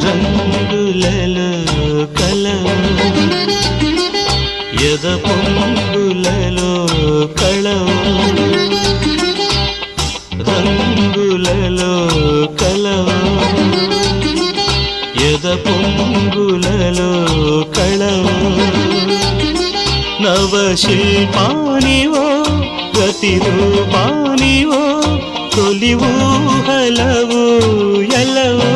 రంగులలో కలవు ఎద పొంగులలో కళవు రంగులలో కలవు ఎద పొంగులలో కళవు నవశిల్పానివో ప్రతిరూపానివో తొలి ఊహలవు ఎలవో